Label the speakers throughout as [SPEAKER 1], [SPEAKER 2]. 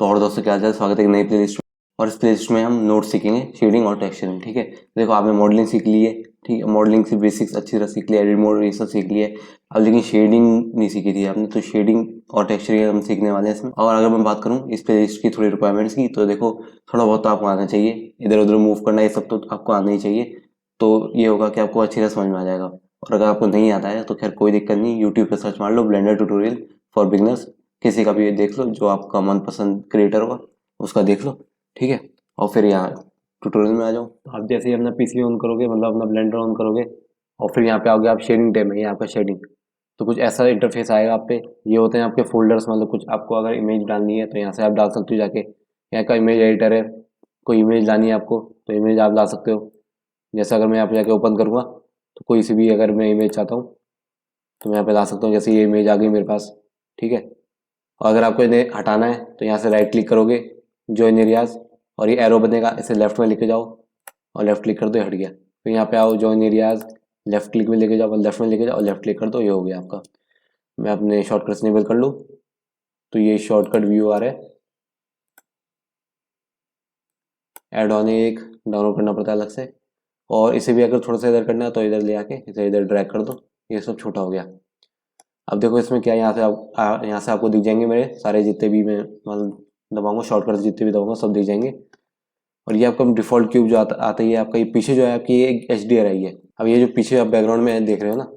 [SPEAKER 1] तो और दोस्तों क्या हाल चाल, स्वागत है एक नई प्लेलिस्ट में। और इस प्लेलिस्ट में हम नोट सीखेंगे शेडिंग और टेक्सचरिंग। ठीक है, देखो आपने मॉडलिंग सीख ली है। ठीक है, मॉडलिंग से बेसिक्स अच्छी तरह सीख लिया, एडिट मोड ये सब सीख लिया है। अब लेकिन शेडिंग नहीं सीखी थी आपने, तो शेडिंग और टेक्सचरिंग हम सीखने वाले हैं इसमें। और अगर मैं बात करूँ इस प्लेलिस्ट की थोड़ी रिक्वायरमेंट्स की, तो देखो थोड़ा बहुत तो आपको आना चाहिए, इधर उधर मूव करना ये सब तो आपको आना ही चाहिए। तो ये होगा कि आपको अच्छी तरह समझ में आ जाएगा। और अगर आपको नहीं आता है तो खैर कोई दिक्कत नहीं, यूट्यूब पर सर्च मार लो ब्लेंडर ट्यूटोरियल फॉर बिगनर्स, किसी का भी ये देख लो जो आपका मनपसंद क्रिएटर होगा उसका देख लो। ठीक है, और फिर यहाँ ट्यूटोरियल में आ जाओ। आप जैसे ही अपना पीसी ऑन करोगे, मतलब अपना ब्लेंडर ऑन करोगे और फिर यहाँ पे आओगे आप, शेडिंग टैब में ये आपका शेडिंग, तो कुछ ऐसा इंटरफेस आएगा आप पे। ये होते हैं आपके फोल्डर्स, मतलब कुछ आपको अगर इमेज डालनी है तो यहाँ से आप डाल सकते हो जाके। यहाँ का इमेज एडिटर है, कोई इमेज लानी है आपको तो इमेज आप ला सकते हो। जैसे अगर मैं यहाँ पे जाके ओपन करूँगा तो कोई सी भी अगर मैं इमेज चाहता हूँ तो मैं यहाँ पे ला सकता हूँ। जैसे ये इमेज आ गई मेरे पास, ठीक है। और अगर आपको इन्हें हटाना है तो यहाँ से राइट क्लिक करोगे, जॉइन एरियाज, और ये एरो बनेगा, इसे लेफ्ट में लेके जाओ और लेफ्ट क्लिक कर दो, हट गया। फिर यहाँ पे आओ जॉइन एरियाज, लेफ्ट क्लिक में लेके जाओ और लेफ्ट में लेके जाओ और लेफ्ट क्लिक कर दो, ये हो गया आपका। मैं अपने शॉर्टकट्स इनेबल कर लूँ तो ये शॉर्टकट व्यू आ रहा है। ऐड ऑन एक डाउनलोड करना पड़ता है अलग से, और इसे भी अगर थोड़ा सा इधर करना है तो इधर ले आके इसे इधर ड्रैग कर दो, ये सब छोटा हो गया। अब देखो इसमें क्या है, यहाँ से यहाँ से आपको दिख जाएंगे मेरे सारे जितने भी मैं मतलब दबाऊंगा, शॉर्टकट जितने भी दबाऊंगा सब दिख जाएंगे। और ये आपका डिफ़ॉल्ट क्यूब जो आता ही है आपका, ये पीछे जो है आपकी ये एक एच डी आर आई है। अब ये जो पीछे आप बैकग्राउंड में देख रहे हो ना,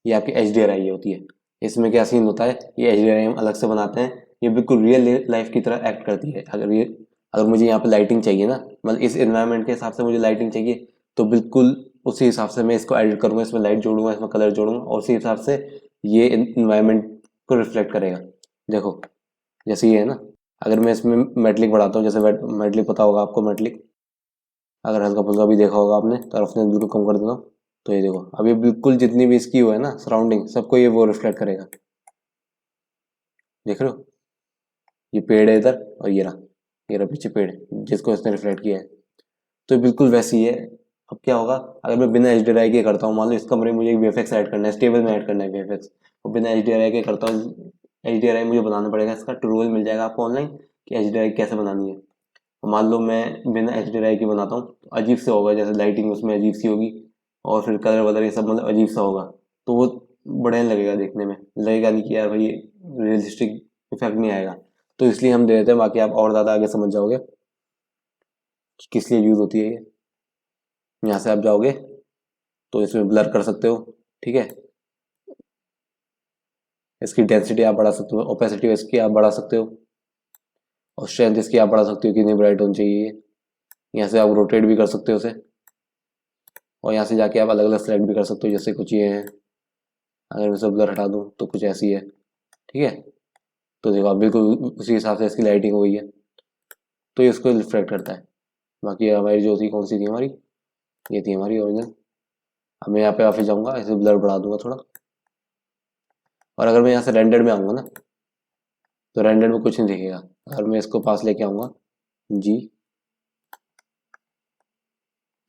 [SPEAKER 1] ये आपकी एच डी आर आई होती है। इसमें क्या सीन होता है, ये एच डी आर आई हम अलग से बनाते हैं, ये बिल्कुल रियल लाइफ की तरह एक्ट करती है। अगर मुझे यहाँ पे लाइटिंग चाहिए ना, मतलब इस इन्वायरमेंट के हिसाब से मुझे लाइटिंग चाहिए, तो बिल्कुल उसी हिसाब से मैं इसको एडिट करूँगा, इसमें लाइट जोड़ूंगा, इसमें कलर जोड़ूंगा और उसी हिसाब से ये इन्वायरमेंट को रिफ्लेक्ट करेगा। देखो जैसे ये है ना, अगर मैं इसमें मेटलिक बढ़ाता हूँ, जैसे मेटलिक पता होगा आपको, मेटलिक अगर हल्का फुल्का भी देखा होगा आपने तो रफनेस बिल्कुल कम कर देना। तो ये देखो अब ये बिल्कुल जितनी भी इसकी वो है ना सराउंडिंग, सबको ये वो रिफ्लेक्ट करेगा। देख रहे हो, ये पेड़ है इधर और ये रहा पीछे पेड़ जिसको इसने रिफ्लेक्ट किया है, तो ये बिल्कुल वैसी ही है। अब क्या होगा, अगर मैं बिना एच डी आई के करता हूँ, मान लो इस कमरे में मुझे एक वीएफएक्स ऐड करना है, स्टेबल में ऐड करना है वीएफएक्स, और बिना एच डी आई के करता हूँ, एच डी आई मुझे बनाना पड़ेगा, इसका ट्यूटोरियल मिल जाएगा आपको ऑनलाइन कि एच डी आई कैसे बनानी है। मान लो मैं बिना एच डी आई की बनाता हूँ तो अजीब से होगा, जैसे लाइटिंग उसमें अजीब सी होगी और फिर कलर वलर ये सब मतलब अजीब सा होगा, तो वो बढ़िया नहीं लगेगा, देखने में लगेगा नहीं कि यार भाई रियलिस्टिक इफेक्ट नहीं आएगा। तो इसलिए हम दे देते हैं, बाकी आप और ज़्यादा आगे समझ जाओगे कि किस लिए यूज़ होती है ये। यहाँ से आप जाओगे तो इसमें ब्लर कर सकते हो, ठीक है। इसकी डेंसिटी आप बढ़ा सकते हो, ओपेसिटी इसकी आप बढ़ा सकते हो, और स्ट्रेंथ इसकी आप बढ़ा सकते हो, कितनी ब्राइट होनी चाहिए ये। यहाँ से आप रोटेट भी कर सकते हो उसे, और यहाँ से जाके आप अलग अलग सेलेक्ट भी कर सकते हो, जैसे कुछ ये है, अगर मैं सब ब्लर हटा दूँ तो कुछ ऐसी है, ठीक है। तो देखो आप बिल्कुल उसी हिसाब से इसकी लाइटिंग हो गई है, तो ये इसको रिफ्लेक्ट करता है। बाकी हमारी जो थी, कौन सी थी हमारी, ये थी हमारी ओरिजिनल। अब मैं यहाँ पे वापस जाऊँगा, इसे ब्लर बढ़ा दूंगा थोड़ा, और अगर मैं यहाँ से रेंडर में आऊँगा ना तो रेंडर में कुछ नहीं दिखेगा। अगर मैं इसको पास लेके आऊँगा जी,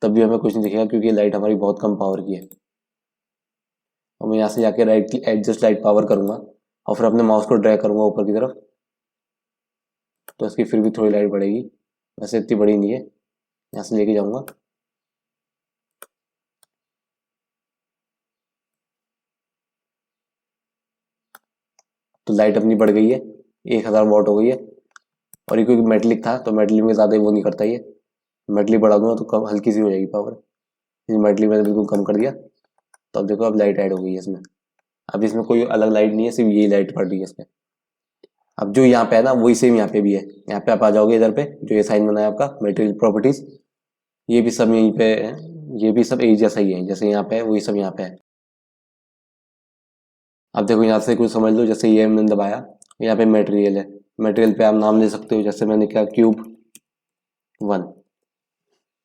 [SPEAKER 1] तब भी हमें कुछ नहीं दिखेगा क्योंकि लाइट हमारी बहुत कम पावर की है। और मैं यहाँ से जाके राइट एडजस्ट लाइट पावर करूँगा और फिर अपने माउस को ड्रैग करूँगा ऊपर की तरफ, तो इसकी फिर भी थोड़ी लाइट बढ़ेगी, वैसे इतनी बड़ी नहीं है। यहाँ से लेके जाऊँगा तो लाइट अपनी बढ़ गई है, 1000 वॉट हो गई है। और ये क्योंकि मेटलिक था तो मेटलिक में ज़्यादा वो नहीं करता ये, मेटलिक बढ़ा दूंगा तो कम हल्की सी हो जाएगी पावर, इस मेटलिक मैंने बिल्कुल कम कर दिया। तो अब देखो अब लाइट ऐड हो गई है इसमें। अब इसमें कोई अलग लाइट नहीं है, सिर्फ यही लाइट पड़ रही है इसमें। अब जो यहाँ पे है ना वही सेम यहाँ पे भी है। यहाँ पे आप आ जाओगे इधर पे, जो ये साइन बना है आपका मटेरियल प्रॉपर्टीज, ये भी सब यहीं पे है, ये भी सब एक जैसा ही है, जैसे यहाँ पे है वही सब यहाँ पे है। अब देखो यहाँ से कुछ समझ लो, जैसे ये मैंने दबाया, यहाँ पे मटेरियल है, मटेरियल पे आप नाम दे सकते हो, जैसे मैंने क्या क्यूब 1,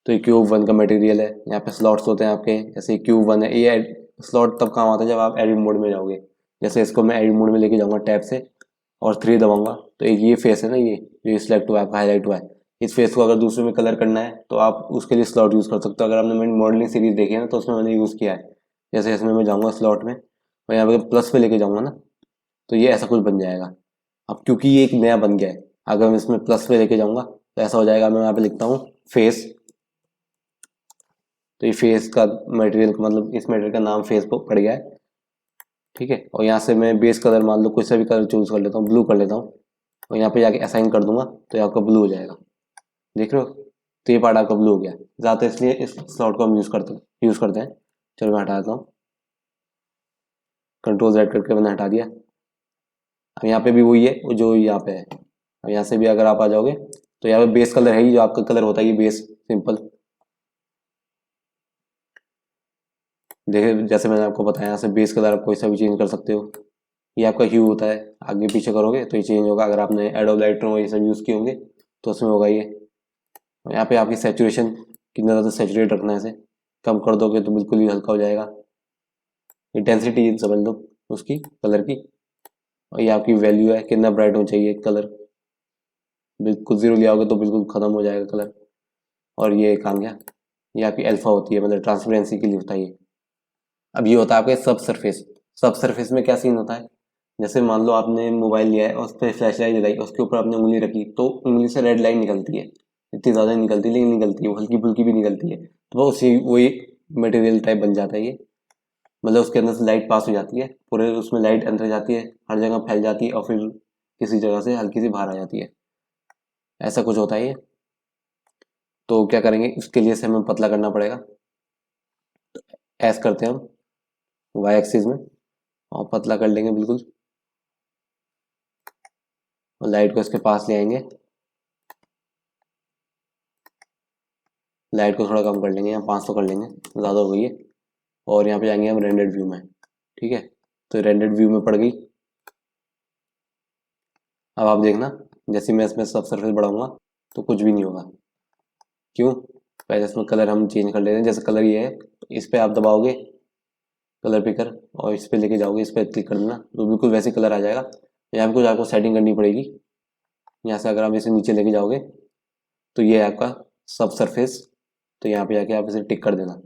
[SPEAKER 1] तो ये क्यूब 1 का मटेरियल है। यहाँ पे स्लॉट्स होते हैं आपके, जैसे क्यूब 1 है, ये स्लॉट तब काम आता है जब आप एडिट मोड में जाओगे। जैसे इसको मैं एडिट मोड में लेके जाऊँगा टैब से और 3 दबाऊंगा, तो एक ये फेस है ना, ये सिलेक्ट हुआ है आपका, हाईलाइट हुआ है। इस फेस को अगर दूसरे में कलर करना है तो आप उसके लिए स्लॉट यूज़ कर सकते हो। अगर आपने मेरी मॉडलिंग सीरीज देखी है ना तो उसमें मैंने यूज़ किया है। जैसे इसमें मैं जाऊँगा स्लॉट में और यहाँ पे प्लस पे लेके जाऊँगा ना, तो ये ऐसा कुछ बन जाएगा। अब क्योंकि ये एक नया बन गया है, अगर मैं इसमें प्लस पे लेके जाऊंगा तो ऐसा हो जाएगा, मैं यहाँ पे लिखता हूँ फेस, तो ये फेस का मटेरियल मतलब इस मटेरियल का नाम फेस पड़ गया है, ठीक है। और यहाँ से मैं बेस कलर मान लो कोई सा भी कलर चूज कर लेता हूँ, ब्लू कर लेता हूँ, और यहाँ पे जाके असाइन कर दूंगा तो ये आपका ब्लू हो जाएगा, देख रहे हो। तो ये पार्ट आपका ब्लू हो गया, ज़्यादा इसलिए इस स्लॉट को हम यूज़ करते हैं। चलो मैं हटा देता हूँ, कंट्रोल Z करके मैंने हटा दिया। अब यहाँ पे भी वही है जो यहाँ पे है। अब यहाँ से भी अगर आप आ जाओगे तो यहाँ पे बेस कलर है ही, जो आपका कलर होता है ये बेस सिंपल, देखिए जैसे मैंने आपको बताया, यहाँ से बेस कलर आप कोई सा भी चेंज कर सकते हो। ये आपका ह्यू होता है, आगे पीछे करोगे तो ये चेंज होगा, अगर आपने एडोब लाइटरूम ये सब यूज़ किए होंगे तो उसमें होगा ये। यहाँ पे आपकी सेचुरेशन कितना ज़्यादा सेचुरेट रखना है, इसे कम कर दोगे तो बिल्कुल ही हल्का हो जाएगा। इंटेंसिटी समझ लो उसकी कलर की, और ये आपकी वैल्यू है कितना ब्राइट होना चाहिए कलर, बिल्कुल ज़ीरो ले आओगे तो बिल्कुल ख़त्म हो जाएगा कलर। और ये काम गया, ये आपकी अल्फा होती है, मतलब ट्रांसपेरेंसी के लिए होता है ये। अब ये होता है आपके सब सरफेस। सब सरफेस में क्या सीन होता है, जैसे मान लो आपने मोबाइल लिया है और उस पर फ्लैश लाइट जलाई, उसके ऊपर आपने उंगली रखी तो उंगली से रेड लाइट निकलती है, इतनी ज़्यादा निकलती है लेकिन निकलती है, वो हल्की फुल्की भी निकलती है, तो वो उसी वही मटेरियल टाइप बन जाता है ये, मतलब उसके अंदर से लाइट पास हो जाती है, पूरे उसमें लाइट अंदर जाती है, हर जगह फैल जाती है और फिर किसी जगह से हल्की सी बाहर आ जाती है, ऐसा कुछ होता है ये। तो क्या करेंगे, उसके लिए से हमें पतला करना पड़ेगा, ऐस करते हैं हम वाई एक्सिस में और पतला कर लेंगे बिल्कुल, और लाइट को इसके पास ले आएंगे, लाइट को थोड़ा कम कर लेंगे, यहाँ 500 कर लेंगे, ज़्यादा हो गई है। और यहाँ पे जाएंगे हम रेंडर्ड व्यू में, ठीक है। तो रेंडर्ड व्यू में पड़ गई। अब आप देखना जैसे मैं इसमें सब सरफेस बढ़ाऊंगा तो कुछ भी नहीं होगा, क्यों, पहले इसमें कलर हम चेंज कर लेते हैं। जैसे कलर ये है, इस पर आप दबाओगे कलर पिकर और इस पर लेके जाओगे, इस पर क्लिक कर देना तो बिल्कुल वैसे कलर आ जाएगा। यहाँ पे कुछ आपको सेटिंग करनी पड़ेगी, यहाँ से अगर आप इसे नीचे लेके जाओगे तो ये है आपका सब सरफेस, तो यहाँ पे जाके आप इसे टिक कर देना।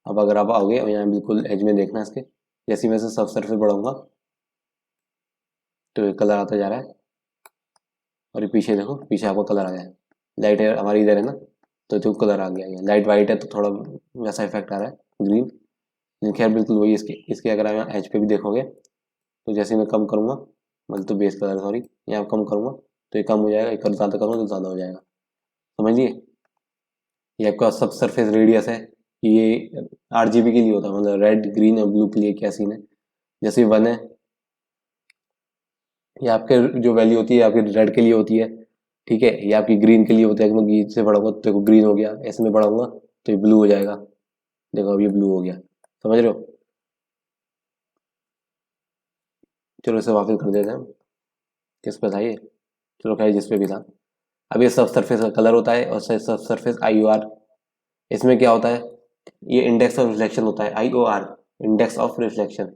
[SPEAKER 1] अब अगर आप आओगे और यहाँ बिल्कुल एज में देखना इसके, जैसे मैं इसे सब सरफेस बढ़ाऊंगा तो ये कलर आता जा रहा है, और ये पीछे देखो, पीछे आपको कलर आ गया है, लाइट हमारी इधर है ना तो जो कलर आ गया है, लाइट वाइट है तो थोड़ा वैसा इफेक्ट आ रहा है ग्रीन, लेकिन खैर बिल्कुल वही इसके अगर आप एज पे भी देखोगे तो जैसे मैं कम करूँगा, मतलब तो बेस कलर सॉरी, यहाँ कम करूँगा तो ये कम हो जाएगा, एक ज़्यादा करूँगा तो ज़्यादा हो जाएगा, समझ लिए। ये आपका सब सरफेस रेडियस है, ये RGB के लिए होता है, मतलब रेड ग्रीन और ब्लू के लिए क्या सीन है। जैसे 1 है, ये आपके जो वैल्यू होती है आपके रेड के लिए होती है, ठीक है, ये आपकी ग्रीन के लिए होता है कि मैं ग्रीन से बढ़ाऊंगा तो देखो ग्रीन हो गया, ऐसे में बढ़ाऊंगा तो ये ब्लू हो जाएगा, देखो अब ये ब्लू हो गया, समझ रहे हो। चलो इसे वापस कर देते हैं, किस पे था ये, चलो खैर जिस पे भी था। अब ये सब सरफेस का कलर होता है और सब सरफेस IOR, इसमें क्या होता है, ये इंडेक्स ऑफ रिफ्लेक्शन होता है, IOR इंडेक्स ऑफ रिफ्लेक्शन।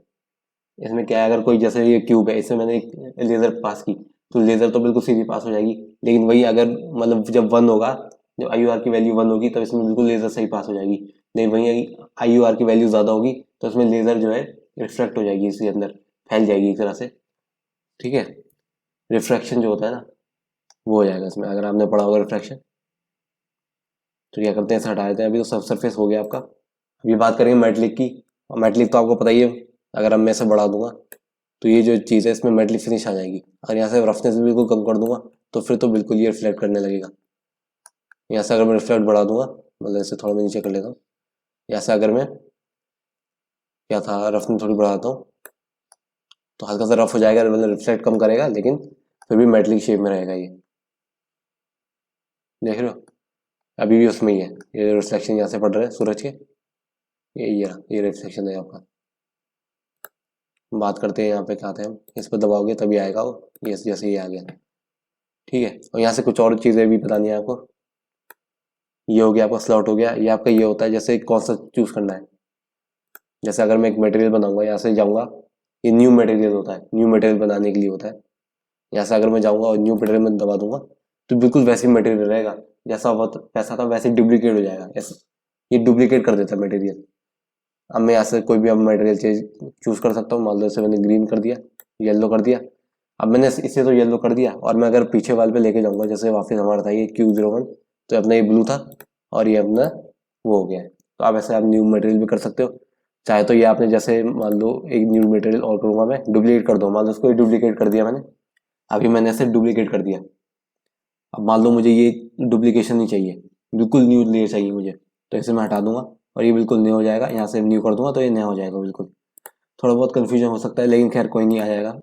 [SPEAKER 1] इसमें क्या है, अगर कोई जैसे ये क्यूब है, इसमें मैंने एक लेज़र पास की तो लेज़र तो बिल्कुल सीधी पास हो जाएगी, लेकिन वही अगर मतलब जब 1 होगा, जब IOR की वैल्यू 1 होगी तब इसमें बिल्कुल लेज़र सही पास हो जाएगी, लेकिन वही IOR की वैल्यू ज़्यादा होगी तो इसमें लेज़र जो है रिफ्लेक्ट हो जाएगी, इसके अंदर फैल जाएगी एक तरह से, ठीक है। रिफ्रैक्शन जो होता है ना वो हो जाएगा इसमें, अगर आपने पढ़ा होगा रिफ्रैक्शन। तो क्या करते हैं, इसे हटा देते हैं, अभी तो सब सरफेस हो गया आपका। अभी बात करेंगे मेटलिक की, और मेटलिक तो आपको पता ही है, अगर अब मैं इसे बढ़ा दूंगा तो ये जो चीज़ है इसमें मेटलिक फिनिश आ जाएगी, और यहाँ से रफनेस भी बिल्कुल कम कर दूंगा तो फिर तो बिल्कुल ये रिफ्लेक्ट करने लगेगा। यहाँ से अगर मैं रिफ्लेक्ट बढ़ा दूंगा, मतलब इसे थोड़ा मैं नीचे कर लेता हूँ, यहाँ से अगर मैं क्या था रफनेस थोड़ी बढ़ाता हूँ तो हल्का सा रफ हो जाएगा, मतलब रिफ्लेक्ट कम करेगा लेकिन फिर भी मेटलिक शेप में रहेगा ये, देख रहे हो। अभी भी उसमें ही है, ये रिफ्लेक्शन यहाँ से पड़ रहा है सूरज के, ये रिफ्लेक्शन है आपका। बात करते हैं यहाँ पे क्या आते हैं हम, इस पर दबाओगे तभी आएगा वो, ये जैसे ये आ गया, ठीक है। और यहाँ से कुछ और चीज़ें भी बतानी है आपको। ये हो गया आपका स्लॉट हो गया, ये आपका ये होता है जैसे कौन सा चूज करना है। जैसे अगर मैं एक मटेरियल बनाऊंगा, यहाँ से जाऊंगा, ये न्यू मटेरियल होता है, न्यू मटेरियल बनाने के लिए होता है। यहाँ से अगर मैं जाऊंगा और न्यू मटेरियल में दबा दूंगा तो बिल्कुल वैसे ही मटेरियल रहेगा, जैसा वैसा था वैसे डुप्लीकेट हो जाएगा, ऐसा ये डुप्लीकेट कर देता है मटेरियल। अब मैं यहाँ से कोई भी अब मटेरियल चूज कर सकता हूँ, मान लो जैसे मैंने ग्रीन कर दिया, येलो कर दिया। अब मैंने इसे तो येलो कर दिया, और मैं अगर पीछे वाल पे लेके जाऊंगा, जैसे वापस हमारा था ये Q01, तो अपना ये ब्लू था और ये अपना वो हो गया है। तो आप ऐसे आप न्यू मटेरियल भी कर सकते हो। चाहे तो ये आपने जैसे मान लो एक न्यू मटेरियल और करूंगा मैं, डुप्लीकेट कर दो, मान लो उसको डुप्लीकेट कर दिया मैंने, अभी मैंने ऐसे डुप्लीकेट कर दिया। अब मान लो मुझे ये डुप्लीकेशन नहीं चाहिए, बिल्कुल न्यू लेयर चाहिए मुझे, तो इसे मैं हटा दूंगा और ये बिल्कुल न्यू हो जाएगा। यहाँ से न्यू कर दूंगा तो ये नया हो जाएगा बिल्कुल। थोड़ा बहुत कन्फ्यूजन हो सकता है, लेकिन खैर कोई नहीं, आ जाएगा।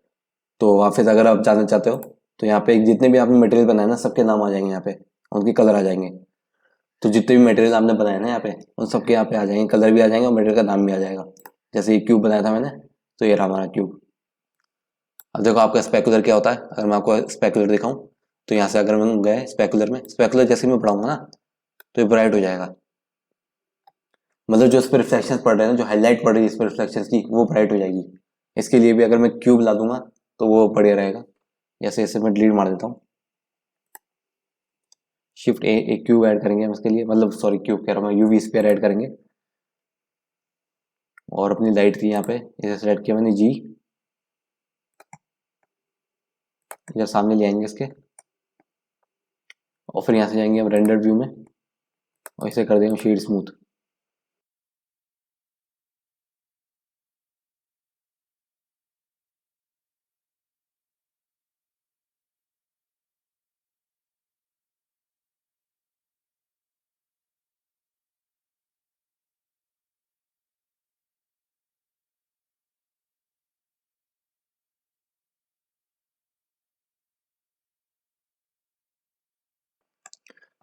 [SPEAKER 1] तो वापस अगर आप जानना चाहते हो तो यहाँ पे जितने भी आपने मटेरियल बनाए ना, सबके नाम आ जाएंगे यहाँ पे, उनके कलर आ जाएंगे। तो जितने भी मटेरियल आपने बनाए ना यहाँ पे, उन सबके यहाँ पे आ जाएंगे, कलर भी आ जाएंगे और मटेरियल का नाम भी आ जाएगा। जैसे ये क्यूब बनाया था मैंने, तो ये रहा हमारा क्यूब। अब देखो आपका स्पेकुलर क्या होता है, अगर मैं आपको स्पेकुलर दिखाऊं, तो यहाँ से अगर मैं गए स्पेकुलर में, स्पेकुलर जैसे मैं बढ़ाऊंगा ना, तो ये ब्राइट हो जाएगा। मतलब जो इस पर रिफ्लेक्शन पड़ रहे हैं ना, जो हाईलाइट पड़ रही है इस पर रिफ्लेक्शन की, वो ब्राइट हो जाएगी। इसके लिए भी अगर मैं क्यूब ला दूंगा तो वो बढ़िया रहेगा। जैसे इसे मैं डिलीट मार देता हूँ, शिफ्ट ए, एक क्यूब ऐड करेंगे हम इसके लिए, मतलब सॉरी क्यूब कह रहा हूँ मैं, यूवी स्फीयर ऐड करेंगे। और अपनी लाइट थी यहाँ पे, इसे सेलेक्ट किया मैंने जी, इधर सामने ले आएंगे इसके, और फिर यहाँ से जाएंगे हम रेंडर व्यू में और इसे कर देंगे शेड स्मूथ।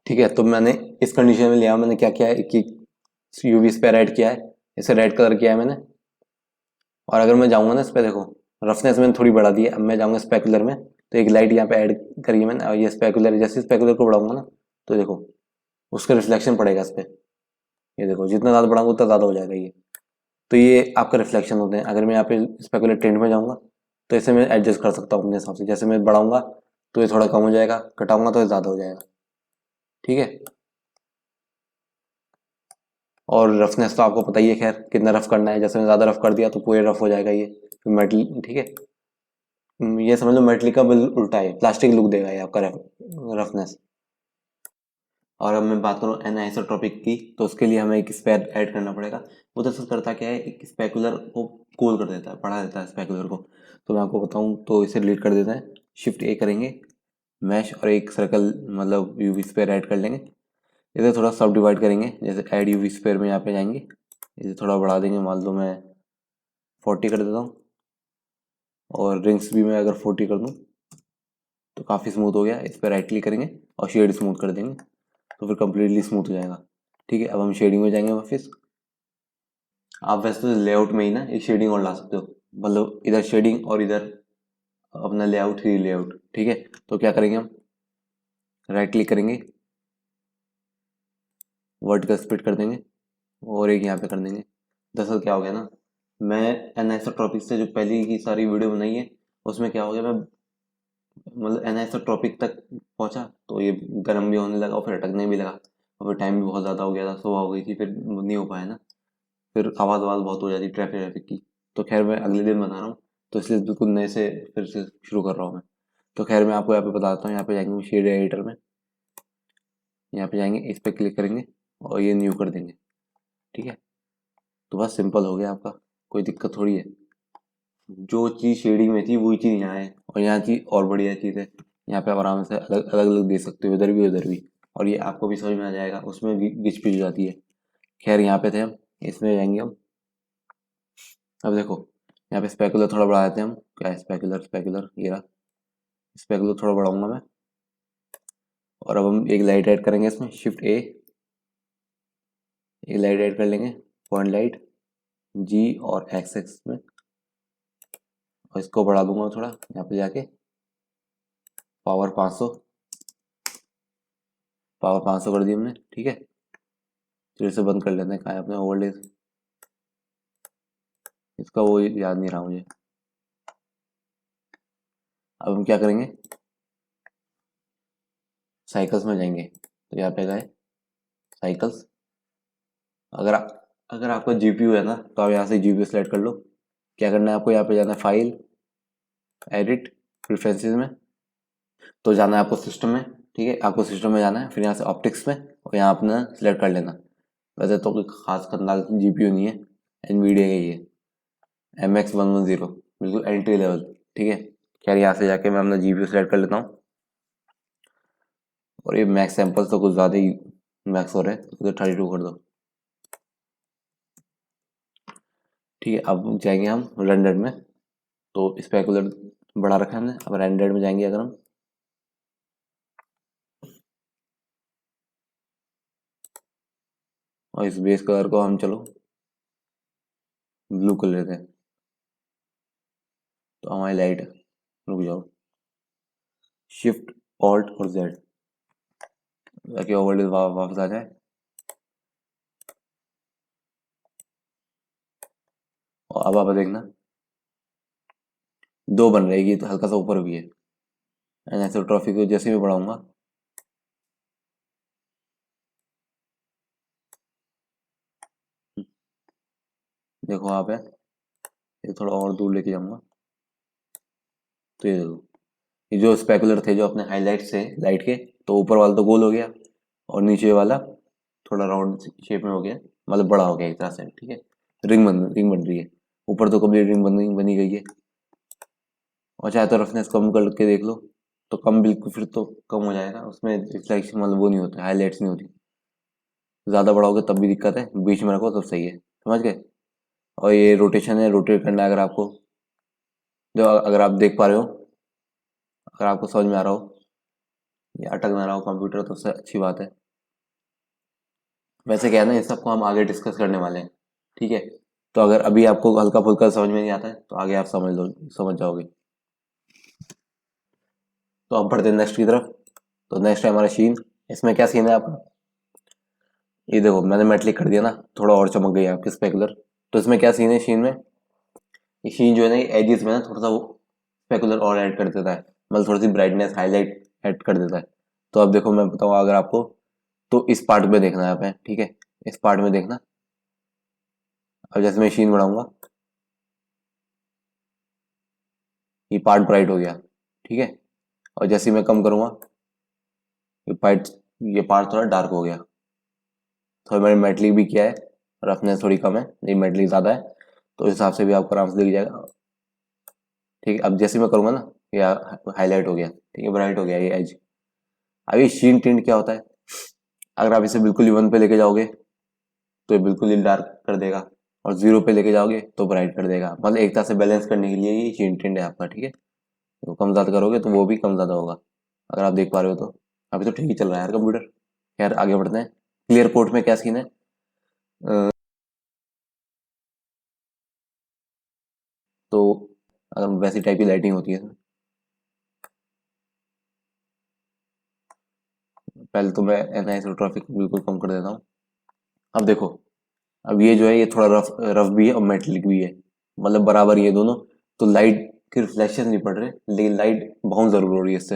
[SPEAKER 1] ठीक है, तो मैंने इस कंडीशन में लिया, मैंने क्या किया है कि यूवी स्पेयर ऐड किया है, इसे रेड कलर किया है मैंने। और अगर मैं जाऊंगा ना इस पे, देखो रफनेस मैंने थोड़ी बढ़ा दी है। अब मैं जाऊंगा स्पेकुलर में, तो एक लाइट यहाँ पे ऐड करी है मैंने, और ये स्पेकुलर, जैसे स्पेकुलर को बढ़ाऊंगा ना, तो देखो उसका रिफ्लेक्शन पड़ेगा इस पे। ये देखो जितना ज़्यादा बढ़ाऊंगा उतना ज़्यादा हो जाएगा ये। तो ये आपका रिफ्लेक्शन होते हैं। अगर मैं यहाँ पे स्पेकुलर टेंट में जाऊंगा, तो इसे मैं एडजस्ट कर सकता हूँ अपने हिसाब से। जैसे मैं बढ़ाऊंगा तो ये थोड़ा कम हो जाएगा, घटाऊंगा तो ये ज़्यादा हो जाएगा। ठीक है, और रफनेस तो आपको पता ही है खैर कितना रफ करना है। जैसे मैं ज़्यादा रफ कर दिया तो पूरे रफ हो जाएगा ये मेटल। ठीक है, ये समझ लो मेटल का बिल्कुल उल्टा है, प्लास्टिक लुक देगा ये आपका रफनेस। और अब मैं बात करूँ एनआइसोट्रॉपिक की, तो उसके लिए हमें एक स्पेयर ऐड करना पड़ेगा। वो दरअसल करता क्या है, एक स्पेकुलर को कूल कर देता है, बढ़ा देता है स्पेकुलर को। तो मैं आपको बताऊँ तो इसे डिलीट कर देता है, शिफ्ट ए करेंगे, मैश और एक सर्कल मतलब यूवी स्पेयर ऐड कर लेंगे। इसे थोड़ा सब डिवाइड करेंगे, जैसे ऐड यूवी स्पेयर में यहाँ पे जाएंगे, इसे थोड़ा बढ़ा देंगे, मान लो मैं 40 कर देता हूँ। और रिंग्स भी मैं अगर 40 कर दूँ तो काफ़ी स्मूथ हो गया। इस पर राइट क्लिक करेंगे और शेड स्मूथ कर देंगे, तो फिर कम्प्लीटली स्मूथ हो जाएगा। ठीक है, अब हम शेडिंग में जाएंगे वापस। आप वैसे तो लेआउट में ही ना एक शेडिंग और ला सकते हो, मतलब इधर शेडिंग और इधर अपना लेआउट ही लेआउट। ठीक है, तो क्या करेंगे हम, राइट क्लिक करेंगे, वर्टिकल स्प्लिट कर देंगे और एक यहाँ पे कर देंगे। दरअसल क्या हो गया ना, मैं एनआइसोट्रॉपिक से जो पहली की सारी वीडियो बनाई है, उसमें क्या हो गया, मैं मतलब एनआइसोट्रॉपिक तक पहुंचा तो ये गर्म भी होने लगा और फिर अटकने भी लगा, और फिर टाइम भी बहुत ज़्यादा हो गया था, सुबह हो गई थी, फिर नहीं हो पाया ना। फिर आवाज़ आवाज़ बहुत हो जाती ट्रैफिक ट्रैफिक की। तो खैर मैं अगले दिन बना रहा हूँ, तो इसलिए बिल्कुल नए से फिर से शुरू कर रहा हूँ मैं। तो खैर मैं आपको यहाँ पे बताता हूँ, यहाँ पे जाएंगे शेड एडिटर में, यहाँ पे जाएंगे, इस पर क्लिक करेंगे और ये न्यू कर देंगे। ठीक है, तो बस सिंपल हो गया आपका, कोई दिक्कत थोड़ी है। जो चीज़ शेडिंग में थी वही चीज़ यहाँ है, और यहाँ चीज़ और बढ़िया चीज़ है, यहाँ पे आप आराम से अलग अलग अलग दे सकते हो, इधर भी उधर भी, और ये आपको भी समझ में आ जाएगा। उसमें गिच पिच हो जाती है। खैर यहाँ पे थे हम, इसमें जाएंगे हम। अब देखो यहाँ पे स्पेकुलर थोड़ा बढ़ा देते हैं हम, क्या है स्पेकुलर, स्पेकुलर ये रहा, स्पेकुलर थोड़ा बढ़ाऊंगा मैं। और अब हम एक लाइट ऐड करेंगे इसमें, शिफ्ट ए, एक लाइट ऐड कर लेंगे, पॉइंट लाइट जी और एक्स एक्स में, और इसको बढ़ा दूंगा थोड़ा यहाँ पे जाके, पावर 500, पावर 500 कर दी हमने। ठीक है, फिर इसे बंद कर लेते हैं, कहाँ है अपने ओवरले, इसका वो याद नहीं रहा मुझे। अब हम क्या करेंगे, साइकिल्स में जाएंगे, तो यहाँ पे गए साइकिल्स। अगर अगर आपका जीपीयू है ना, तो आप यहाँ से जीपीयू सेलेक्ट कर लो। क्या करना है आपको, यहाँ पे जाना है फाइल, एडिट, प्रेफरेंसेस में, तो जाना है आपको सिस्टम में, ठीक है, आपको सिस्टम में जाना है, फिर यहाँ से ऑप्टिक्स में और यहाँ अपना सिलेक्ट कर लेना। वैसे तो कोई खास खतरनाक जीपीयू नहीं है, एनवीडिया का ही है, MX110, बिल्कुल एंट्री लेवल, ठीक है। खैर यहाँ से जाके मैं अपना जीपीयू सेलेक्ट कर लेता हूँ, और ये मैक्स सैंपल तो कुछ ज़्यादा ही मैक्स हो रहे हैं, तो 32 कर दो, ठीक है। अब जाएंगे हम रेंडर में, तो स्पेकुलर बढ़ा रखा है हमने, अब रेंडर में जाएंगे अगर हम, और इस बेस कलर को हम चलो ब्लू कर लेते हैं, तो हमारी लाइट, रुक जाओ, शिफ्ट ऑल्ट और जेड, ताकि ओवरले वापस आ जाए। और अब आप देखना दो बन रहेगी, तो हल्का सा ऊपर भी है, ऐसे ट्रॉफी को जैसे भी बढ़ाऊंगा, देखो आप है, ये थोड़ा और दूर लेके जाऊंगा, तो ये देखो, ये जो स्पेकुलर थे जो अपने हाईलाइट से लाइट के, तो ऊपर वाला तो गोल हो गया, और नीचे वाला थोड़ा राउंड शेप में हो गया, मतलब बड़ा हो गया एक तरह से, ठीक है। रिंग बन रही है, ऊपर तो कभी रिंग बनी गई है। और चाहे तो रफनेस कम करके देख लो, तो कम बिल्कुल फिर तो कम हो जाएगा, उसमें रिफ्लेक्शन मतलब वो नहीं होता, हाईलाइट्स नहीं होती। ज़्यादा बढ़ाओगे तब भी दिक्कत है, बीच में रखो तब सही है, समझ गए। और ये रोटेशन है, रोटेट करना है अगर आपको, जो अगर आप देख पा रहे हो, अगर आपको समझ में आ रहा हो, ये अटक ना रहा हो कंप्यूटर, तो उससे अच्छी बात है। वैसे क्या है ना, इस सबको हम आगे डिस्कस करने वाले हैं, ठीक है। तो अगर अभी आपको हल्का फुल्का समझ में नहीं आता है, तो आगे आप समझ जाओगे। तो अब बढ़ते हैं नेक्स्ट की तरफ। तो नेक्स्ट है हमारा शीन। इसमें क्या सीन है आपका, ये देखो मैंने मेटलिक कर दिया ना, थोड़ा और चमक गई आपकी स्पेकुलर। तो इसमें क्या सीन है शीन में, ये शीन जो है ना, एजेस में ना थोड़ा सा वो स्पेकुलर और ऐड कर देता है, मतलब थोड़ी सी ब्राइटनेस हाईलाइट ऐड कर देता है। तो अब देखो मैं बताऊँ अगर आपको, तो इस पार्ट में देखना है आपने, ठीक है, इस पार्ट में देखना। अब जैसे मैं शीन बढ़ाऊंगा, ये पार्ट ब्राइट हो गया, ठीक है। और जैसे ही मैं कम करूंगा, ये पार्ट ये पार्ट थोड़ा डार्क हो गया। थोड़ा मैंने मेटलिक भी किया है, रफनेस थोड़ी कम है, ये मेटलिक ज़्यादा है, तो इस हिसाब से भी आपको आराम से दिख जाएगा, ठीक है। अब जैसे मैं करूँगा ना, ये हाईलाइट हो गया, ठीक है, ब्राइट हो गया ये एज। अब ये शीन टिंट क्या होता है, अगर आप इसे बिल्कुल ही 1 पे लेके जाओगे, तो ये बिल्कुल ही डार्क कर देगा, और 0 पे लेके जाओगे तो ब्राइट कर देगा, मतलब एक तरह से बैलेंस करने के लिए ये शीन टिंट है आपका, ठीक है। तो कम ज़्यादा करोगे तो वो भी कम ज़्यादा होगा, अगर आप देख पा रहे हो तो। अभी तो ठीक ही चल रहा है यार कंप्यूटर। खैर आगे बढ़ते हैं। क्लियर कोट में क्या सीन है, अ, तो अगर वैसी टाइप की लाइटिंग होती है, पहले तो मैं एनआईसोट्रॉपिक बिल्कुल कम कर देता हूँ। अब देखो, अब ये जो है ये थोड़ा रफ रफ भी है और मेटेलिक भी है, मतलब बराबर ही है दोनों। तो लाइट के रिफ्लेक्शन नहीं पड़ रहे, लेकिन लाइट बहुत जरूर हो रही है इससे,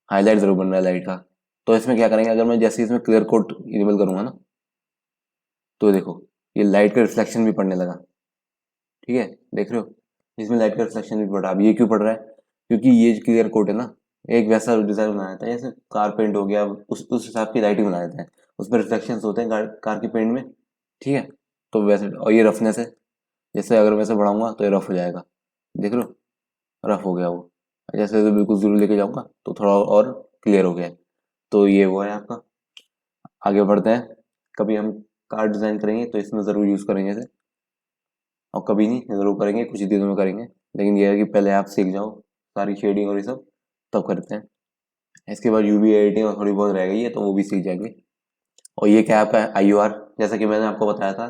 [SPEAKER 1] हाईलाइट जरूर बन रहा है लाइट का। तो इसमें क्या करेंगे, अगर मैं जैसे इसमें क्लियर कोट इनेबल करूंगा ना, तो देखो ये लाइट का रिफ्लेक्शन भी पड़ने लगा, ठीक है, देख रहे हो, इसमें लाइट का रिफ्लेक्शन भी पड़ रहा है। अब ये क्यों पड़ रहा है, क्योंकि ये क्लियर कोट है ना, एक वैसा डिजाइन बनाया था, जैसे कार पेंट हो गया, उस हिसाब की लाइटिंग बना देते हैं, उसमें रिफ्लेक्शन होते हैं कार की पेंट में, ठीक है। तो वैसे, और ये रफनेस है, जैसे अगर मैं इसे बढ़ाऊंगा तो ये रफ हो जाएगा, देख रहे हो, रफ हो गया वो। जैसे जैसे बिल्कुल जरूर लेके जाऊंगा तो थोड़ा और क्लियर हो गया है। तो ये वो है आपका। आगे बढ़ते हैं। कभी हम कार डिजाइन करेंगे तो इसमें जरूर यूज करेंगे इसे, और कभी नहीं, जरूर करेंगे, कुछ ही दिनों में करेंगे। लेकिन ये है कि पहले आप सीख जाओ सारी शेडिंग और ये सब, तब करते हैं। इसके बाद यूवी एडिटिंग और थोड़ी बहुत रह गई है, तो वो भी सीख जाएंगे। और ये क्या आपका IUR, जैसा कि मैंने आपको बताया था,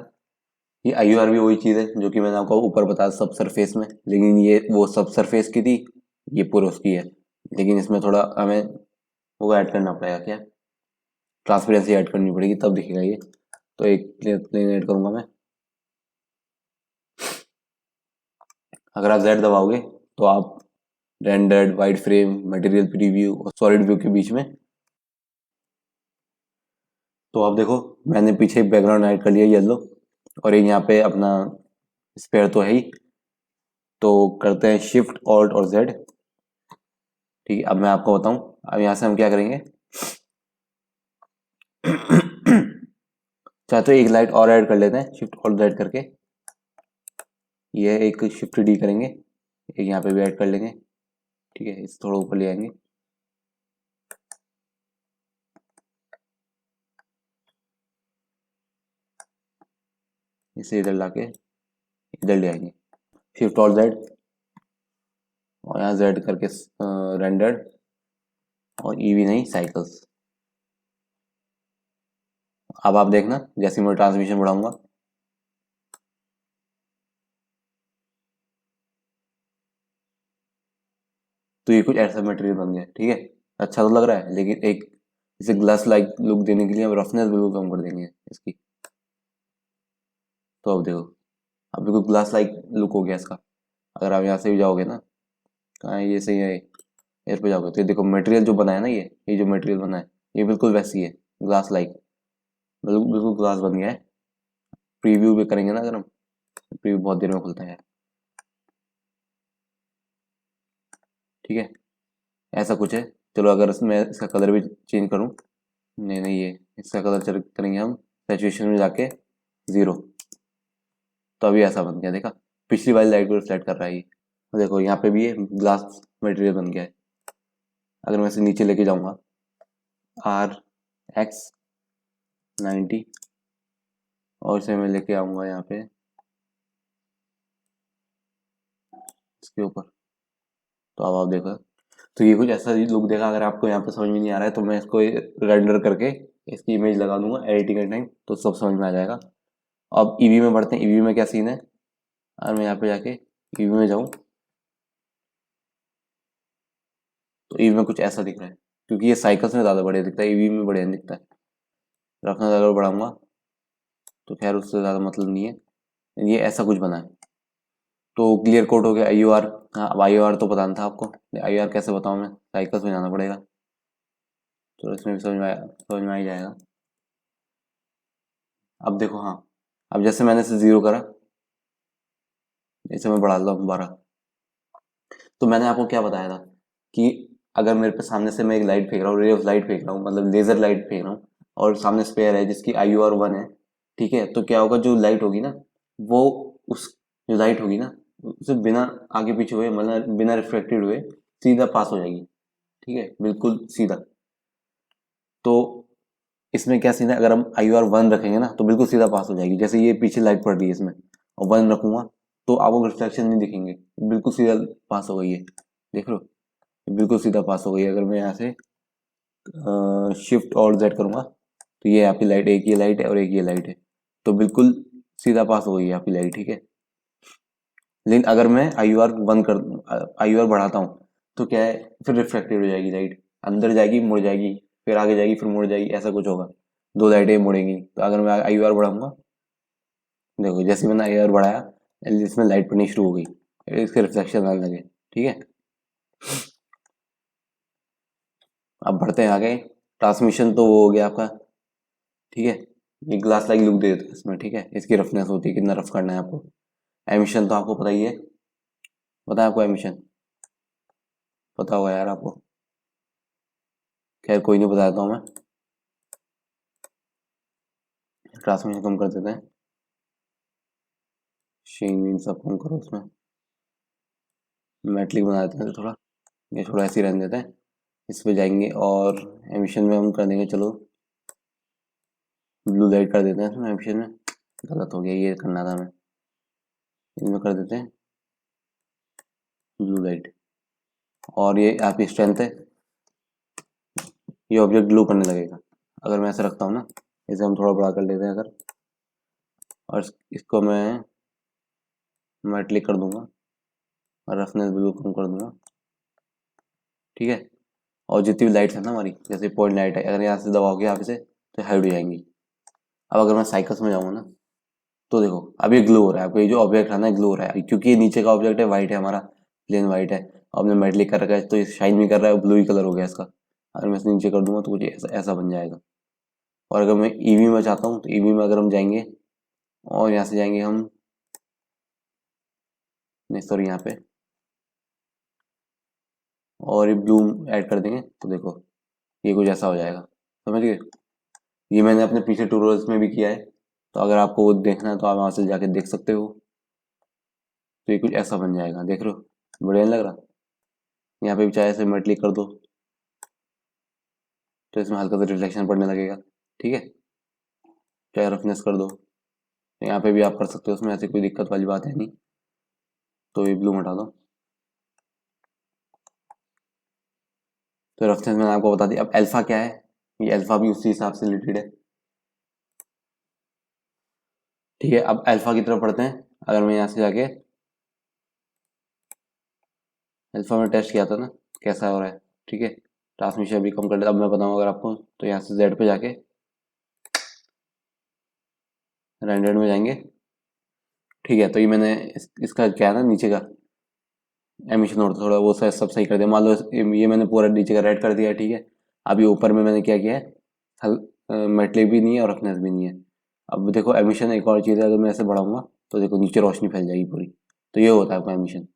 [SPEAKER 1] ये IUR भी वही चीज़ है जो कि मैंने आपको ऊपर बताया सब सरफेस में, लेकिन ये वो सब सरफेस की थी, ये पूरा उसकी है। लेकिन इसमें थोड़ा हमें वो ऐड करना पड़ेगा, क्या, ट्रांसपेरेंसी ऐड करनी पड़ेगी, तब दिखेगा ये। तो एक प्लेन ऐड करूंगा मैं। अगर आप Z दबाओगे, तो आप rendered, wide frame, material preview और सॉलिड व्यू के बीच में, तो आप देखो मैंने पीछे बैकग्राउंड ऐड कर लिया येलो, और एक यहाँ पे अपना स्पेयर तो है ही, तो करते हैं शिफ्ट ऑल्ट और जेड। ठीक है, अब मैं आपको बताऊं, अब यहाँ से हम क्या करेंगे चाहे तो एक लाइट और ऐड कर लेते हैं, शिफ्ट ऑल्ट जेड करके। ये एक शिफ्ट डी करेंगे, एक यहाँ पे भी ऐड कर लेंगे। ठीक है, इसे थोड़ा ऊपर ले आएंगे। इसे इधर लाके इधर ले आएंगे, शिफ्ट ऑल्ट जेड, और यहाँ जेड करके रेंडर्ड, और ईवी नहीं साइकिल्स। अब आप देखना जैसे मैं ट्रांसमिशन बढ़ाऊंगा, तो ये कुछ ऐसा मटेरियल बन गया। ठीक है, अच्छा तो लग रहा है, लेकिन एक इसे ग्लास लाइक लुक देने के लिए हम रफनेस बिल्कुल कम कर देंगे इसकी। तो अब देखो, अब बिल्कुल ग्लास लाइक लुक हो गया इसका। अगर आप यहाँ से भी जाओगे ना, कहाँ है ये, सही है, एयर पे जाओगे तो ये देखो मटेरियल जो बना है ना, ये जो मटेरियल बना है ये बिल्कुल वैसी है, ग्लास लाइक, बिल्कुल बिल्कुल ग्लास बन गया है। प्रीव्यू भी करेंगे ना अगर हम, प्रीव्यू बहुत देर में खुलता है। ठीक है, ऐसा कुछ है। चलो अगर इसमें इसका कलर भी चेंज करूँ, नहीं नहीं, ये इसका कलर चेंज करेंगे हम सैचुरेशन में जाके 0, तो अभी ऐसा बन गया, देखा पिछली वाली लाइट को रिफ्लेक्ट कर रहा है ये। देखो यहाँ पे भी ये ग्लास मटेरियल बन गया है। अगर मैं इसे नीचे लेके जाऊंगा, RX90, और इसे मैं लेके आऊंगा यहाँ पे इसके ऊपर, तो अब आप देखो, तो ये कुछ ऐसा लुक देगा। अगर आपको यहाँ पे समझ में नहीं आ रहा है तो मैं इसको रेंडर करके इसकी इमेज लगा दूंगा एडिटिंग के टाइम, तो सब समझ में आ जाएगा। अब ईवी में बढ़ते हैं, ईवी में क्या सीन है। अगर मैं यहाँ पे जाके ईवी में जाऊँ, तो ईवी में कुछ ऐसा दिख रहा है, क्योंकि ये साइकिल्स में ज़्यादा बढ़िया दिखता है, ईवी में बढ़िया दिखता है। रखना अगर बढ़ाऊंगा तो खैर उससे ज़्यादा मतलब नहीं है, ये ऐसा कुछ बना है। तो क्लियर कोट हो गया आई यू आर। हाँ, अब आई यू आर तो बताना था आपको, आई यू आर कैसे बताऊँ मैं, साइकिल्स में जाना पड़ेगा, तो इसमें भी समझ में आ ही जाएगा। अब देखो, हाँ, अब जैसे मैंने इसे 0 करा, इसे मैं बढ़ा देता हूँ 12। तो मैंने आपको क्या बताया था कि अगर मेरे पे सामने से मैं एक लाइट फेंक रहा हूँ, रे ऑफ लाइट फेंक रहा हूँ, मतलब लेजर लाइट फेंक रहा हूँ, और सामने स्पेयर है जिसकी आई यू आर 1 है, ठीक है, तो क्या होगा, जो लाइट होगी ना, वो उस जो लाइट होगी ना, उसे बिना आगे पीछे हुए, मतलब बिना रिफ्लेक्टेड हुए सीधा पास हो जाएगी। ठीक है, बिल्कुल सीधा। तो इसमें क्या सीन है, अगर हम आई आर 1 रखेंगे ना तो बिल्कुल सीधा पास हो जाएगी। जैसे ये पीछे लाइट पड़ रही है इसमें, और 1 रखूंगा तो आपको रिफ्लेक्शन नहीं दिखेंगे, बिल्कुल सीधा पास हो गई है। देख लो, बिल्कुल सीधा पास हो गई है। अगर मैं यहाँ से शिफ्ट और जेड करूंगा, तो ये आपकी लाइट, एक ये लाइट है और एक ये लाइट है, तो बिल्कुल सीधा पास हो गई है आपकी लाइट। ठीक है, लेकिन अगर मैं आई आर 1 कर, आई आर बढ़ाता हूँ, तो क्या है, फिर रिफ्लेक्टेड हो जाएगी लाइट, अंदर जाएगी मुड़ जाएगी, फिर आगे जाएगी फिर मुड़ जाएगी, ऐसा कुछ होगा, दो लाइटें मुड़ेंगी। तो अगर मैं आई आर बढ़ाऊंगा, देखो जैसे मैंने आई आर बढ़ाया, इसमें लाइट पड़नी शुरू हो गई, इसके रिफ्लेक्शन आने लगे। ठीक है, अब बढ़ते हैं आगे। ट्रांसमिशन तो वो हो गया आपका। ठीक है, ये ग्लास लाइक लुक दे देता है इसमें। ठीक है, इसकी रफनेस होती है, कितना रफ करना है आपको। एमिशन तो आपको पता ही है, पता है आपको एमिशन, पता होगा यार आपको, खैर कोई नहीं, बताता हूँ मैं। ट्रांसमिशन कम कर देते हैं, शीन वीन सब कम करो, उसमें मेटलिक बना देते हैं थोड़ा, ये थोड़ा ऐसे ही रहने देते हैं। इस पे जाएंगे और एमिशन में हम कर देंगे, चलो ब्लू लाइट कर देते हैं इसमें, एमिशन में गलत हो गया, ये करना था हमें, इनमें कर देते हैं ब्लू लाइट। और ये आपकी स्ट्रेंथ है, ये ऑब्जेक्ट ग्लो करने लगेगा। अगर मैं ऐसे रखता हूँ ना, इसे हम थोड़ा बड़ा कर लेते हैं अगर, और इसको मैं मेटलिक कर दूंगा और रफनेस ब्लू कम कर दूंगा। ठीक है, और जितनी भी लाइट्स है ना हमारी, जैसे पॉइंट लाइट है, अगर यहाँ से दबाओगे आप इसे तो हाइड हो जाएंगी। अब अगर मैं साइकिल्स में जाऊँगा ना, तो देखो अब ये ग्लो हो रहा है, आपको ये जो ऑब्जेक्ट है ना ग्लो हो रहा है, क्योंकि ये नीचे का ऑब्जेक्ट है, वाइट है हमारा, प्लेन वाइट है, आपने मेटलिक कर रखा है तो ये शाइन भी कर रहा है, ब्लू ही कलर हो गया इसका। अगर मैं इसे नीचे कर दूंगा तो कुछ ऐसा बन जाएगा। और अगर मैं ईवी में चाहता हूँ, तो ईवी में अगर हम जाएंगे और यहाँ से जाएंगे हम नहीं सॉरी यहाँ पे, और ये ब्लूम ऐड कर देंगे तो देखो ये कुछ ऐसा हो जाएगा, समझ गए। ये मैंने अपने पीछे ट्यूटोरियल्स में भी किया है, तो अगर आपको वो देखना है तो आप वहाँ से जाके देख सकते हो। तो ये कुछ ऐसा बन जाएगा, देख रहे हो, बढ़िया नहीं लग रहा। यहाँ पे भी चाहे ऐसे मेटलिक कर दो तो इसमें हल्का सा रिफ्लेक्शन पड़ने लगेगा, ठीक है। चाहे रफनेस कर दो, तो यहाँ पे भी आप कर सकते हो, उसमें ऐसी कोई दिक्कत वाली बात है नहीं। तो ये ब्लू हटा दो। तो रफनेस मैंने आपको बता दी। अब अल्फा क्या है, ये अल्फा भी उसी हिसाब से रिलेटेड है, ठीक है। अब अल्फा की तरफ पढ़ते हैं। अगर मैं यहाँ से जाके अल्फा में टेस्ट किया था ना कैसा हो रहा है, ठीक है। ट्रांसमिशन अभी कम कर देता, अब मैं बताऊँ अगर आपको, तो यहाँ से जेड पे जाके रेंडर्ड में जाएंगे, ठीक है। तो ये मैंने इसका क्या है ना, नीचे का एमिशन होता थोड़ा वो सब सही कर दिया। मान लो ये मैंने पूरा नीचे का रेड कर दिया, ठीक है। अभी ऊपर में मैंने क्या किया है, हल मेटलिक भी नहीं है और रफनेस भी नहीं है। अब देखो एमिशन एक और चीज़ है, अगर मैं ऐसे बढ़ाऊंगा तो देखो नीचे रोशनी फैल जाएगी पूरी। तो ये होता है आपका एमिशन,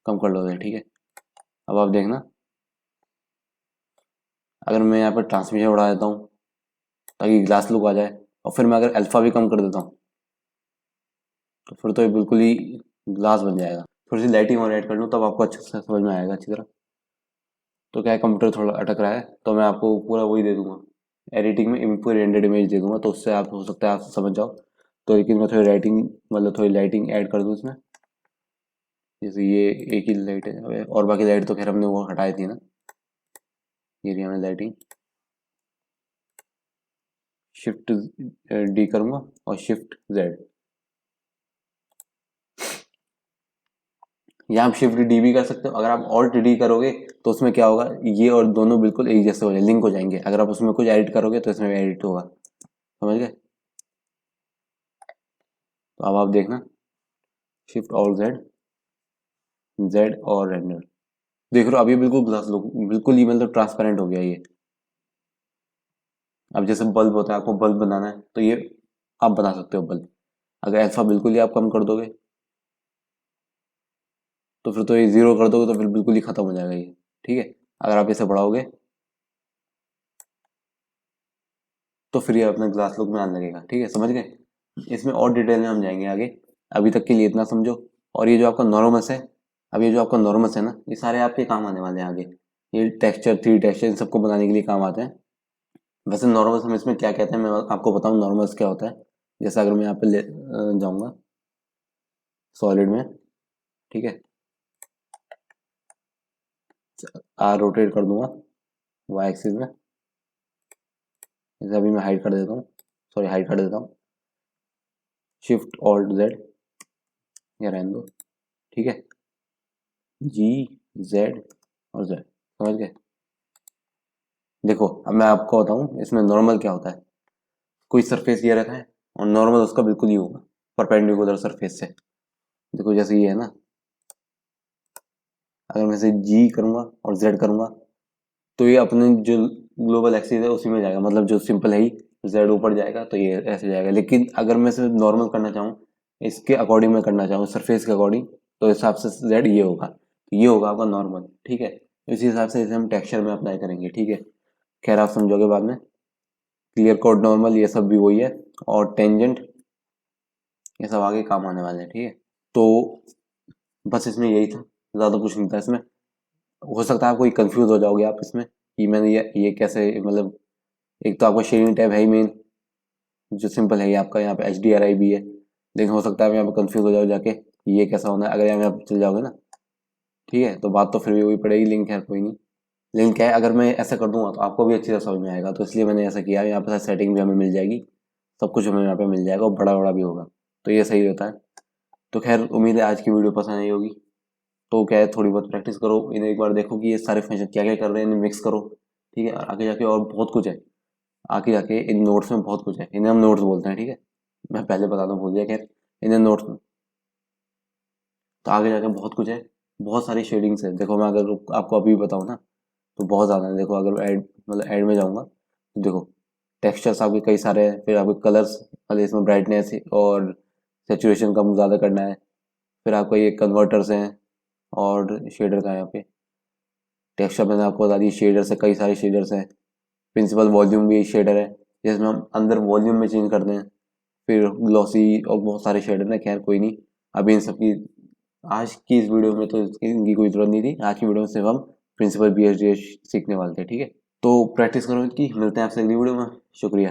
[SPEAKER 1] कम कर लो, ठीक है। अब आप देखना, अगर मैं यहाँ पर ट्रांसमिशन बढ़ा देता हूँ ताकि ग्लास लुक आ जाए, और फिर मैं अगर अल्फा भी कम कर देता हूँ तो फिर तो ये बिल्कुल ही ग्लास बन जाएगा। थोड़ी सी लाइटिंग और ऐड कर लूँ तब आपको अच्छे से समझ में आएगा अच्छी तरह। तो क्या है, कंप्यूटर थोड़ा अटक रहा है तो मैं आपको पूरा वही दे दूंगा, एडिटिंग में पूरी रेंडर्ड इमेज दे दूंगा, तो उससे आप हो सकता है आप समझ जाओ। तो लेकिन मैं थोड़ी राइटिंग मतलब थोड़ी लाइटिंग ऐड कर दूँ इसमें। जैसे ये एक ही लाइट है, और बाकी लाइट तो खैर हमने वो हटाई थी ना, ये रही हमने लाइटिंग। शिफ्ट डी करूँगा और शिफ्ट जेड, या आप शिफ्ट डी भी कर सकते हो। अगर आप ऑल्ट डी करोगे तो उसमें क्या होगा, ये और दोनों बिल्कुल एक जैसे हो जाए, लिंक हो जाएंगे। अगर आप उसमें कुछ एडिट करोगे तो इसमें भी एडिट होगा, समझ गए। तो अब आप देखना, शिफ्ट ऑल जेड, जेड और रेंडर, देख रहे हो अभी बिल्कुल ग्लास लुक, बिल्कुल ही मतलब ट्रांसपेरेंट हो गया ये। अब जैसे बल्ब होता है, आपको बल्ब बनाना है तो ये आप बना सकते हो बल्ब। अगर अल्फा बिल्कुल ही आप कम कर दोगे तो फिर तो ये जीरो कर दोगे तो फिर बिल्कुल ही खत्म हो जाएगा ये, ठीक है। अगर आप इसे बढ़ाओगे तो फिर ये अपने ग्लास लुक में आने लगेगा, ठीक है, समझ गए। इसमें और डिटेल में हम जाएंगे आगे, अभी तक के लिए इतना समझो। और ये जो आपका नॉर्मस है, अब ये जो आपका नॉर्मस है ना, ये सारे आपके काम आने वाले हैं आगे। ये टेक्सचर, थ्री टेक्सचर, इन सबको बनाने के लिए काम आते हैं। वैसे नॉर्मल्स हम इसमें क्या कहते हैं मैं आपको बताऊं, नॉर्मल्स क्या होता है। जैसे अगर मैं यहाँ पे जाऊंगा सॉलिड में, ठीक है, आर रोटेट कर दूंगा वाई एक्सिस में। जैसे अभी मैं हाइड कर देता हूँ, सॉरी हाइड कर देता हूँ, शिफ्ट ऑल्ट जेड, या रहने दो, ठीक है, जी, जेड और जेड, समझ गए। देखो अब मैं आपको बताऊं इसमें नॉर्मल क्या होता है। कोई सरफेस ये रखा है और नॉर्मल उसका बिल्कुल ही होगा परपेंडिकुलर सरफेस से। देखो जैसे ये है ना, अगर मैं इसे जी करूंगा और जेड करूंगा तो ये अपने जो ग्लोबल एक्सिस है उसी में जाएगा, मतलब जो सिंपल है ही, जेड ऊपर जाएगा तो ये ऐसे जाएगा। लेकिन अगर मैं इसे नॉर्मल करना चाहूँ, इसके अकॉर्डिंग मैं करना चाहूँ सरफेस के अकॉर्डिंग, तो इस हिसाब से जेड ये होगा, तो ये होगा आपका नॉर्मल, ठीक है। इसी हिसाब से इसे हम टेक्सचर में अप्लाई करेंगे, ठीक है। खैर आप समझोगे बाद में। क्लियर कोड, नॉर्मल, ये सब भी वही है, और टेंजेंट, ये सब आगे काम आने वाले हैं, ठीक है। तो बस इसमें यही था, ज़्यादा कुछ नहीं था इसमें। हो सकता है आप कोई कंफ्यूज हो जाओगे आप इसमें कि मैंने ये कैसे, मतलब एक तो आपका शेयरिंग टैब है ही मेन, जो सिंपल है ये आपका, यहाँ पे HDRI भी है। लेकिन हो सकता है आप यहाँ पे कंफ्यूज हो जाओ जाके ये कैसा होना है। अगर यहाँ पे चल जाओगे ना, ठीक है, तो बात तो फिर भी वही पड़ेगी, लिंक है कोई नहीं। लेकिन क्या है, अगर मैं ऐसा कर दूंगा तो आपको भी अच्छी तरह समझ में आएगा, तो इसलिए मैंने ऐसा किया। यहाँ पे सेटिंग भी हमें मिल जाएगी, सब कुछ हमें यहाँ पे मिल जाएगा, और बड़ा बड़ा भी होगा, तो ये सही रहता है। तो खैर उम्मीद है आज की वीडियो पसंद आई होगी। तो क्या है, थोड़ी बहुत प्रैक्टिस करो, इन्हें एक बार देखो कि ये सारे फंक्शन क्या क्या कर रहे हैं, इन्हें मिक्स करो, ठीक है। और आगे जाके और बहुत कुछ है, आगे जाके इन नोट्स में बहुत कुछ है, इन्हें हम नोट्स बोलते हैं, ठीक है। मैं पहले बताना भूल गया, खैर इन्हें नोट्स में, तो आगे जाके बहुत कुछ है, बहुत सारी शेडिंग्स है। देखो मैं अगर आपको अभी बताऊँ ना तो बहुत ज़्यादा है। देखो अगर ऐड मतलब ऐड में जाऊँगा तो देखो टेक्सचर्स आपके कई सारे हैं, फिर आपके कलर्स, मतलब इसमें ब्राइटनेस और सेचुरेशन कम ज़्यादा करना है, फिर आपका ये कन्वर्टर्स हैं और शेडर का यहाँ पे टेक्सचर मैंने आपको बता दी, शेडर्स है, कई सारे शेडर्स हैं। प्रिंसिपल वॉल्यूम भी शेडर है जिसमें हम अंदर वॉल्यूम में चेंज करते हैं। फिर ग्लॉसी और बहुत सारे शेडर हैं, खैर कोई नहीं, अभी इन सब की आज की इस वीडियो में तो इनकी कोई ज़रूरत नहीं थी। आज की वीडियो में सिर्फ हम प्रिंसिपल BSDH सीखने वाले थे, ठीक है। तो प्रैक्टिस करो इनकी, मिलते हैं आपसे अगली वीडियो में। शुक्रिया।